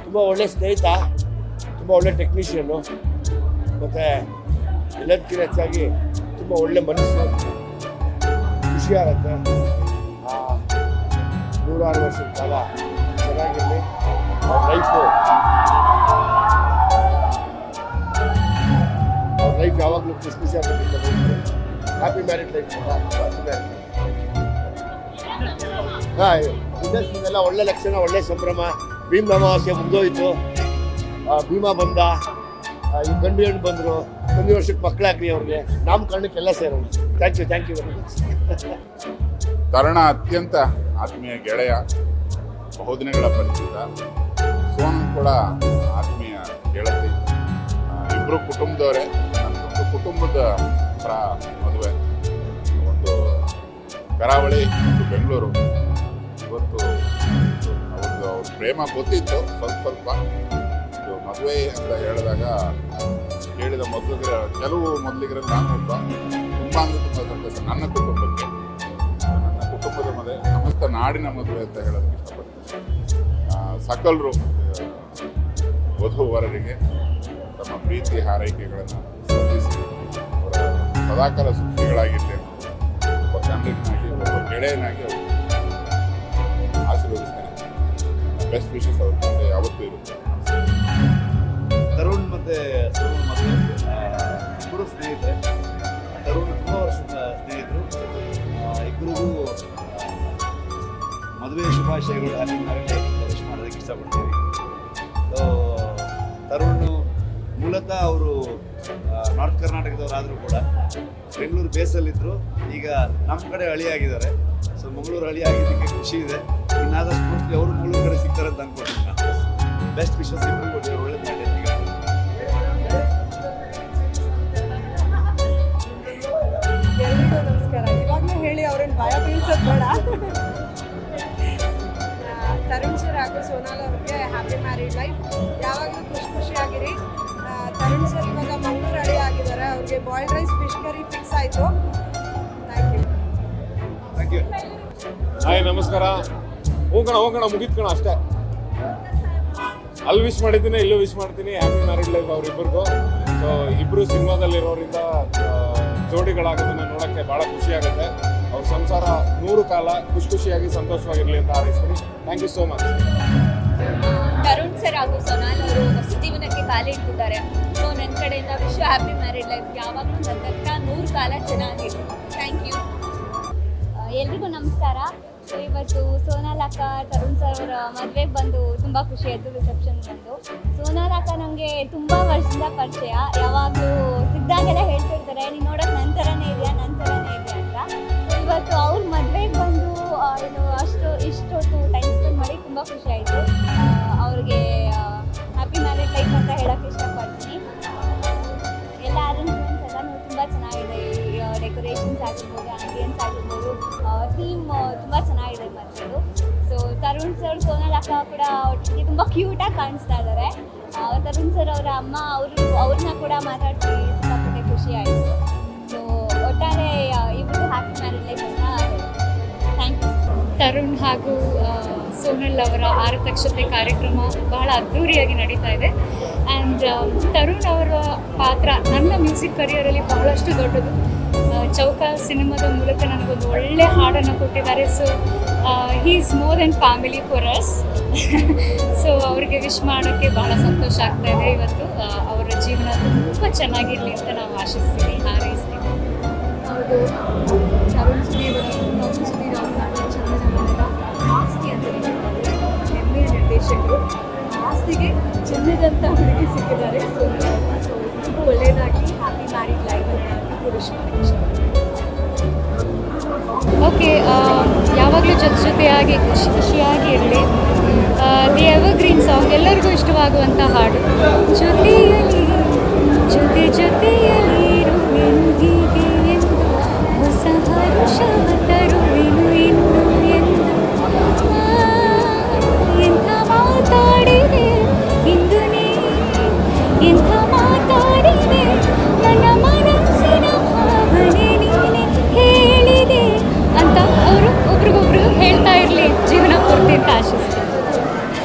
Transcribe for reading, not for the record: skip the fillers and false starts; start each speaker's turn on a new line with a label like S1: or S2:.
S1: ತುಂಬ ಒಳ್ಳೆ ಸ್ನೇಹಿತ, ತುಂಬ ಒಳ್ಳೆ ಟೆಕ್ನಿಷಿಯನ್ನು, ಮತ್ತು ಎಲ್ಲದಕ್ಕಿಂತ ಹೆಚ್ಚಾಗಿ ತುಂಬ ಒಳ್ಳೆ ಮನಸ್ಸು. ಖುಷಿಯಾಗತ್ತೆ. 106 ವರ್ಷದ ಕಾಲ ಚೆನ್ನಾಗಿರಲಿ. ಅವ್ರ ಲೈಫ್ ಯಾವಾಗಲೂ ಖುಷಿಯಾಗಿರುತ್ತೆ. Happy married life. ಹಾಂ, ಇಂಡಸ್ಟ್ರಿನೆಲ್ಲ ಒಳ್ಳೆ ಲಕ್ಷಣ, ಒಳ್ಳೆ ಸಂಭ್ರಮ. ಭೀಮ್ ಅಮಾವಾಸ್ಯೆ ಮುಗಿದೋಯ್ತು. ಭೀಮಾ ಬಂದ, ಈ ಗಂಡು ಹೆಣ್ಣು ಬಂದರು. ಮುಂದಿನ ವರ್ಷಕ್ಕೆ ಮಕ್ಕಳಾಗ್ರಿ ಅವ್ರಿಗೆ. ನಾಮಕರಣಕ್ಕೆಲ್ಲ ಸೇರೋಣ. Thank you very much.
S2: ತರುಣ ಅತ್ಯಂತ ಆತ್ಮೀಯ ಗೆಳೆಯ, ಬಹುದಿನಗಳ ಪರಿಚಿತ. ಸೋನು ಕೂಡ ಆತ್ಮೀಯ ಗೆಳತಿ. ಇಬ್ಬರು ಕುಟುಂಬದವರೇ. ನನ್ನೊಂದು ಕುಟುಂಬದ ಮದುವೆ. ಒಂದು ಕರಾವಳಿ, ಒಂದು ಬೆಂಗಳೂರು. ಇವತ್ತು ಅವ್ರ ಪ್ರೇಮ ಗೊತ್ತಿತ್ತು ಸ್ವಲ್ಪ. ಇದು ಮದುವೆ ಅಂತ ಹೇಳಿದಾಗ ಕೇಳಿದ ಕೆಲವು ಮೊದಲಿಗರಲ್ಲಿ ನಾನು ಒಬ್ಬ. ತುಂಬ ಸಂತೋಷ ನನ್ನ ಕುಟುಂಬಕ್ಕೆ, ನನ್ನ ಕುಟುಂಬದ ಮದುವೆ, ಸಮಸ್ತ ನಾಡಿನ ಮದುವೆ ಅಂತ ಹೇಳೋದಕ್ಕೆ ಇಷ್ಟಪಡ್ತೀನಿ. ಸಕಲರು ವಧುವರರಿಗೆ ತಮ್ಮ ಪ್ರೀತಿ ಹಾರೈಕೆಗಳನ್ನು ಸಲ್ಲಿಸಿ ಅವರ ಸದಾಕಾಲ ಸುಖಿಗಳಾಗಿರಲಿ. ಒಬ್ಬ ಗಂಡನಾಗಿ, ಒಬ್ಬ ಗೆಳೆಯನಾಗಿ ಅವರು ಆಶೀರ್ವದಿಸ್ತೇನೆ. ಬೆಸ್ಟ್ ವಿಶಸ್ ಅವ್ರ ಮುಂದೆ ಯಾವತ್ತೂ ಇರುತ್ತೆ.
S3: ತರುಣ್ ಮತ್ತು ಸೋನು ಮದುವೆ ಇಬ್ಬರು ಸ್ನೇಹಿತರೆ. ತರುಣ್ ತುಂಬ ವರ್ಷದ ಸ್ನೇಹಿತರು. ಇಬ್ಬರಿಗೂ ಮದುವೆ ಶುಭಾಶಯಗಳು. ಹ್ಯಾಪಿ ಮ್ಯಾರೇಜ್ ವಿಶ್ ಮಾಡೋದಕ್ಕೆ ಇಷ್ಟಪಡ್ತೀವಿ. ಸೊ ತರುಣ್ ಮೂಲತಃ ಅವರು ನಾರ್ತ್ ಕರ್ನಾಟಕದವರಾದರೂ ಕೂಡ ಬೆಂಗಳೂರು ಬೇಸಲ್ಲಿದ್ದರು. ಈಗ ನಮ್ಮ ಕಡೆ ಹಳಿಯಾಗಿದ್ದಾರೆ. ಸೊ ಮಂಗಳೂರು ಹಳಿ ಆಗಿದ್ದಕ್ಕೆ ಖುಷಿ ಇದೆ. ಇನ್ನಾದಷ್ಟು ಮೋಸ್ಟ್ಲಿ ಅವರು ಮಂಗಳೂರು ಕಡೆ ಸಿಗ್ತಾರೆ ಅಂತ ಅನ್ಕೊಳ್ತೀನಿ. ಬೆಸ್ಟ್ ವಿಶಸ್ ಇಬ್ಬರು ಕೊಟ್ಟಿದ್ದಾರೆ. ಒಳ್ಳೆ ಮಾಡಿ.
S4: ಎಲ್ರಿಗೂ ನಮಸ್ಕಾರ. ಇವಾಗಲೂ ಹೇಳಿ ಅವ್ರೇನು ಭಯ ಬೀಳ್ಸೋದು ಬೇಡ. ತರುಣ್ ಸರ್ ಹಾಗೂ ಸೋನಾಲ್ ಅವ್ರಿಗೆ ಹ್ಯಾಪಿ ಮ್ಯಾರಿಡ್ ಲೈಫ್. ಯಾವಾಗಲೂ ಖುಷಿಯಾಗಿರಿ. ತರುಣ್ ಸರ್ ಇವಾಗ ಮಂಗಳೂರು ಹಳಿ ಆಗಿದ್ದಾರೆ. ಅವ್ರಿಗೆ boiled rice fish curry fix ಆಯಿತು.
S3: Thank you.
S5: ಹಾಯ್, ನಮಸ್ಕಾರ. ಹೋಗೋಣ ಮುಗಿತ್ಕಣ ಅಷ್ಟೇ. ಅಲ್ಲಿ ವಿಶ್ ಮಾಡಿದ್ದೀನಿ, ಇಲ್ಲೂ ವಿಶ್ ಮಾಡ್ತೀನಿ. ಹ್ಯಾಪಿ ಮ್ಯಾರಿಡ್ ಲೈಫ್ ಅವರಿಬ್ಬರಿಗೂ. ಸೊ ಇಬ್ಬರು ಸಿನಿಮಾದಲ್ಲಿರೋರಿಂದ ಜೋಡಿಗಳಾಗೋದನ್ನು ನೋಡೋಕ್ಕೆ ಭಾಳ ಖುಷಿಯಾಗುತ್ತೆ. ಅವ್ರ ಸಂಸಾರ 100 ಕಾಲ ಖುಷಿಯಾಗಿ ಸಂತೋಷವಾಗಿರಲಿ ಅಂತ ಹಾರೈಸ್ತೀನಿ. Thank you so much.
S6: Tarun sir ಹಾಗೂ ಸೋನಾಲ್ ಅವರು ಹೊಸ ಜೀವನಕ್ಕೆ ಕಾಲಿಟ್ಟಿದ್ದಾರೆ. ಸೊ ನನ್ನ ಕಡೆಯಿಂದ ವಿಶ್ ಹ್ಯಾಪಿ ಮ್ಯಾರಿಡ್ ಲೈಫ್. ಯಾವಾಗಲೂ ನನ್ನ ಹತ್ರ 100 ಕಾಲ ಚೆನ್ನಾಗಿದೆ. Thank you. ಎಲ್ರಿಗೂ ನಮಸ್ಕಾರ. ಸೊ ಇವತ್ತು ಸೋನಾಲ್ ಅಕ್ಕ ತರುಣ್ ಸರ್ ಅವರ ಮದುವೆಗೆ ಬಂದು ತುಂಬ ಖುಷಿ ಆಯಿತು. ರಿಸೆಪ್ಷನ್ ಬಂದು ಸೋನಾಲ್ ಅಕ್ಕ ನನಗೆ ತುಂಬ ವರ್ಷದಿಂದ ಪರಿಚಯ. ಯಾವಾಗಲೂ ಸಿಕ್ಕಿದಾಗೆಲ್ಲ ಹೇಳ್ತಿರ್ತಾರೆ, ನೀನು ನೋಡೋಕೆ ನನ್ನ ಥರನೇ ಇದೆಯಾ ಅಂತ. ಇವತ್ತು ಅವ್ರ ಮದುವೆಗೆ ಬಂದು ಇಷ್ಟೊತ್ತು ಟೈಮ್ ಸ್ಪೆಂಡ್ ಮಾಡಿ ತುಂಬ ಖುಷಿ ಆಯಿತು. ಅವ್ರಿಗೆ ಹ್ಯಾಪಿ ಮ್ಯಾರಿಡ್ ಲೈಫ್ ಅಂತ ಹೇಳೋಕ್ಕೆ ಇಷ್ಟಪಡ್ತೀನಿ. ಎಲ್ಲ ಅರೇಂಜ್ಮೆಂಟ್ಸ್ ಎಲ್ಲನೂ ತುಂಬ ಚೆನ್ನಾಗಿದೆ. ಡೆಕೋರೇಷನ್ಸ್ ಆಗಿರ್ಬೋದು, ಆಂಬಿಯನ್ಸ್ ಆಗಿರ್ಬೋದು, ಥೀಮ್ ತುಂಬ ಚೆನ್ನಾಗಿದೆ ಮದುವೆದು. ಸೊ ತರುಣ್ ಸರ್ ಸೋನಾಲ್ ಅಕ್ಕ ಕೂಡ ಒಟ್ಟಿಗೆ ತುಂಬ ಕ್ಯೂಟಾಗಿ ಕಾಣಿಸ್ತಾ ಇದ್ದಾರೆ. ತರುಣ್ ಸರ್ ಅವರ ಅಮ್ಮ ಅವ್ರನ್ನ ಕೂಡ ಮಾತಾಡಿಸಿ ಸಿಕ್ಕಾಪಟ್ಟೆ ಖುಷಿ ಆಯಿತು. ಸೊ ಒಟ್ಟಾರೆ ಇಬ್ಬರು ಹ್ಯಾಪಿ ಮ್ಯಾರಿಡ್ ಲೈಫ್ ಅಂತ ಥ್ಯಾಂಕ್ ಯು.
S7: ತರುಣ್ ಹಾಗೂ ಸೋನಲ್ ಅವರ ಆರತಕ್ಷತೆ ಕಾರ್ಯಕ್ರಮ ಬಹಳ ಅದ್ಧೂರಿಯಾಗಿ ನಡೀತಾ ಇದೆ. ಆ್ಯಂಡ್ ತರುಣ್ ಅವರ ಪಾತ್ರ ನನ್ನ ಮ್ಯೂಸಿಕ್ ಕರಿಯರಲ್ಲಿ ಬಹಳಷ್ಟು ದೊಡ್ಡದು. ಚೌಕ ಸಿನಿಮಾದ ಮೂಲಕ ನನಗೊಂದು ಒಳ್ಳೆ ಹಾಡನ್ನು ಕೊಟ್ಟಿದ್ದಾರೆ. So he is more than family for us. So ಅವರಿಗೆ ವಿಶ್ ಮಾಡೋಕ್ಕೆ ಭಾಳ ಸಂತೋಷ ಆಗ್ತಾ ಇದೆ. ಇವತ್ತು ಅವರ ಜೀವನ ತುಂಬ ಚೆನ್ನಾಗಿರಲಿ ಅಂತ ನಾವು ಆಶಿಸ್ತೀವಿ, ಹಾರೈಸ್ತೀವಿ.
S4: ಹೌದು, ತರುಣ್ ಸುಧೀರ್ ಅವರು ಚಂದನ ಆಸ್ತಿ ಅಂತ ಹೆಮ್ಮೆಯ ನಿರ್ದೇಶಕರು. ಆಸ್ತಿಗೆ ಚಿನ್ನದಂತ ಹುಡುಗಿ ಸಿಕ್ಕಿದ್ದಾರೆ. ಸೊ ಇಬ್ಬರಿಗೂ ಒಳ್ಳೆಯದಾಗಿ ಹ್ಯಾಪಿ ಮ್ಯಾರಿಡ್ ಲೈಫ್ ಅಂತ ವಿಶ್ ಮಾಡಿ.
S7: ಓಕೆ, ಯಾವಾಗಲೂ ಜೊತೆಯಾಗಿ ಖುಷಿಯಾಗಿ ಇರಲಿ. ದಿ ಎವರ್ಗ್ರೀನ್ ಸಾಂಗ್ ಎಲ್ಲರಿಗೂ ಇಷ್ಟವಾಗುವಂಥ ಹಾಡು. ಜೊತೆಯಲ್ಲಿರುವೆನು ಹೀಗೆ ಎಂದು ಹೊಸ ಹರುಷ